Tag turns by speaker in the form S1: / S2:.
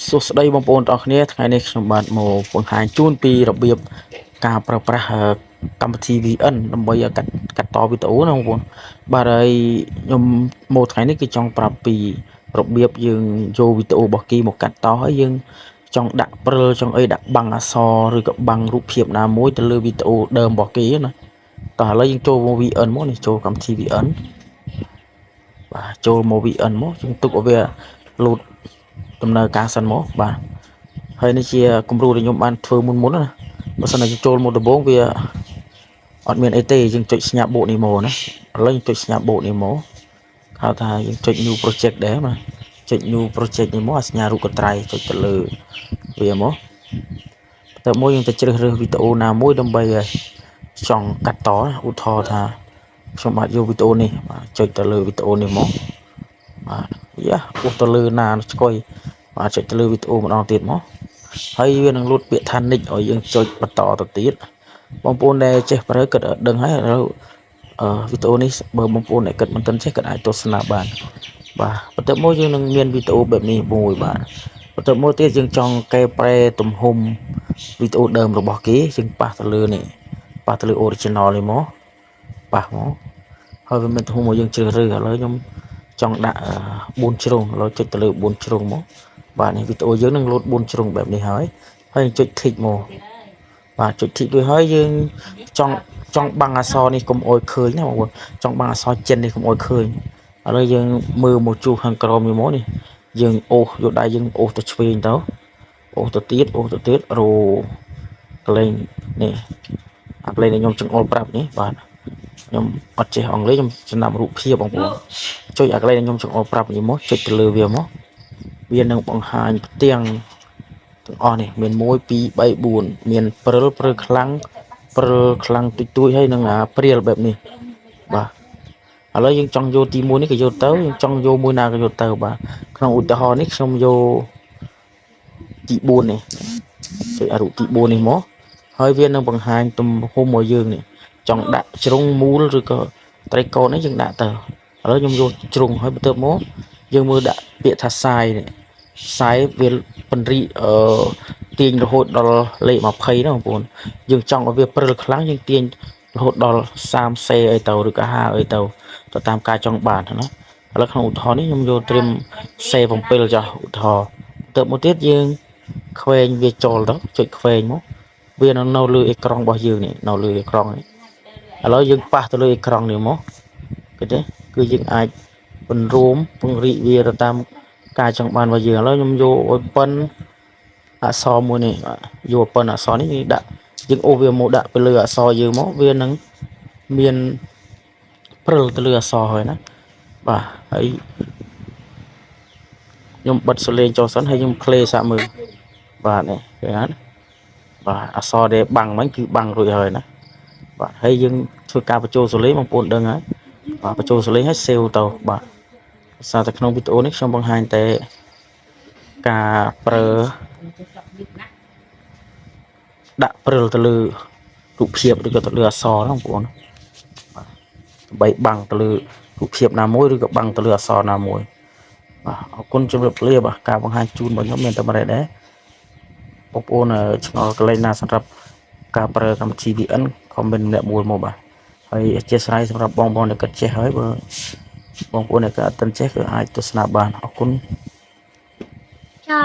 S1: សួស្តីបងប្អូនទាំងអស់គ្នាថ្ងៃនេះខ្ញុំបាទមកបង្ហាញជូនពីរបៀបការប្រើប្រាស់កម្មវិធី VN ដើម្បីកាត់តវីដេអូណាបងប្អូនបាទហើយខ្ញុំមកថ្ងៃនេះគឺចង់ប្រាប់ពីរបៀបយើងយកវីដេអូរបស់គេមកកាត់តហើយយើងចង់ដាក់ព្រិលចង់អីដាក់បាំងអក្សរឬក៏បាំងរូបភាពណាមួយទៅលើវីដេអូដើមរបស់គេណាតោះឥឡូវយើងចូលមក VN មកនេះចូលកម្មវិធី VN បាទចូលមក VN មកយើងទុកឲ្យវាលូតដំណើរការសិនមកបាទហើយនេះជាគំរូដែលខ្ញុំបានធ្វើមុនណាបើសិនជាចូលមកដំបូងវាអត់មានអីទេយើងចុចស្ញាប់បូកនេះមកណាឥឡូវយើងចុចស្ញាប់បូកនេះមកហៅថាយើងចុច new project ដែរបាទចុច new project នេះមកអាសញ្ញារូបកន្ត្រៃចុចទៅលើវាមកតែមួយយើងទៅជ្រើសរើសវីដេអូណាមួយដើម្បីចង់កាត់តឧទាហរណ៍ថាខ្ញុំបាទយកវីដេអូនេះបាទចុចទៅលើវីដេអូនេះមកបាទយ៉ាពុះទៅលើណាស្គយបាទចុចទៅលើវីដេអូម្ដងទៀតមកហើយវានឹងលូតពាក្យថា nick ឲ្យយើងចុចបន្តទៅទៀតបងប្អូនដែលចេះប្រើគិតដឹងហើយឥឡូវវីដេអូនេះបើបងប្អូនដែលគិតមិនទាន់ចេះគិតអាចទស្សនាបានបាទបន្ទាប់មកយើងនឹងមានវីដេអូបែបនេះមួយបាទបន្ទាប់មកទៀតយើងចង់កែប្រែទំហំវីដេអូដើមរបស់គេយើងប៉ះទៅលើនេះប៉ះទៅលើ original នេះមកប៉ះមកហើយវាមានទំហំមកយើងជ្រើសរើសឥឡូវខ្ញុំចង់ដាក់4ជ្រុងឥឡូវចុចទៅលើ4ជ្រុងមកបាទនេះវីដេអូយើងនឹងលោត4ជ្រុងបែបនេះហើយចុច click មកបាទចុច click រួចហើយយើងចង់បាំងអក្សរនេះកុំអោយឃើញណាបងប្អូនចង់បាំងអក្សរចិននេះកុំអោយឃើញឥឡូវយើងមើលមកជួសខាងក្រោមនេះមកនេះយើងអូសយកដៃយើងអូសទៅឆ្វេងទៅអូសទៅទៀតរោកលែងនេះអាកលែងដែលខ្ញុំចង្អុលប្រាប់នេះបាទខ្ញុំអត់ចេះអង់គ្លេសខ្ញុំចំណាំរូបភាពបងប្អូនចុចអាកន្លែងខ្ញុំចង្អុលប្រាប់នេះមកចុចទៅលើវាមកវានឹងបង្ហាញផ្ទាំងទាំងអស់នេះមាន1 2 3 4មានព្រិលខ្លាំងតិចតួចហើយនឹងព្រាលបែបនេះបាទឥឡូវយើងចង់យកទី1នេះក៏យកទៅយើងចង់យកមួយណាក៏យកទៅបាទក្នុងឧទាហរណ៍នេះខ្ញុំយកទី4នេះចុចអារូបទី4នេះមកហើយវានឹងបង្ហាញទំហំរបស់យើងនេះចង់ដាក់ជ្រុងមូលឬក៏ត្រីកោណនេះយើងដាក់ទៅឥឡូវខ្ញុំយកជ្រុងហើយបន្ទាប់មកយើងមើលដាក់ពាក្យថាសាយនេះសាយវាពន្រីទាញរហូតដល់លេខ20ណាបងប្អូនយើងចង់ឲ្យវាព្រិលខ្លាំងយើងទាញរហូតដល់30សេអីទៅឬក៏50អីទៅតាមការចង់បានណាឥឡូវក្នុងឧទាហរណ៍នេះខ្ញុំយកត្រៀមសេ7ចាស់ឧទាហរណ៍បន្ទាប់មកទៀតយើងខ្វែងវាចូលទៅចុចខ្វែងមកវានៅលើអេក្រង់របស់យើងនេះនៅលើអេក្រង់នេះឥឡូវយើងប៉ះទៅលើអេក្រង់នេះមកឃើញទេគឺយើងអាចបញ្រួមពង្រីកវាទៅតាមការចង់បានរបស់យើងឥឡូវខ្ញុំយកឲ្យប៉ុនអក្សរមួយនេះយកប៉ុនអក្សរនេះដាក់យើងអូសវាមកដាក់ទៅលើអក្សរយើងមកវានឹងមានព្រិលទៅលើអក្សរហើយណាបាទហើយខ្ញុំបិទសលេងចូលសិនហើយខ្ញុំក្លេសាក់មើលបាទនេះឃើញអត់បាទអក្សរដែលបាំងមិញគឺបាំងរួចហើយណាបាទហើយយើងធ្វើការបញ្ចូលសលេងបងប្អូនដឹងហើយបាទបញ្ចូលសលេងឲ្យសេវទៅបាទសារតែក្នុងវីដេអូនេះខ្ញុំបង្ហាញតែការប្រើដាក់ព្រិលទៅលើរូបភាពឬក៏ទៅលើអក្សរណាបងប្អូនបាទដើម្បីបាំងទៅលើរូបភាពណាមួយឬក៏បាំងទៅលើអក្សរណាមួយបាទអរគុណជម្រាបលាបាទការបង្ហាញជូនរបស់ខ្ញុំមានតែប៉ុណ្្នេះដែរបងប្អូនឆ្ងល់កន្លែងណាសម្រាប់ការប្រើកម្មវិធី VN ខមមិនម្នាក់មួយមកបាទហើយអធិស្ឋានសម្រាប់បងប្អូនដែលគិតចេះហើយបើបងប្អូនដែលអត់ទាន់ចេះគឺអាចទស្សនាបានអរគុណចា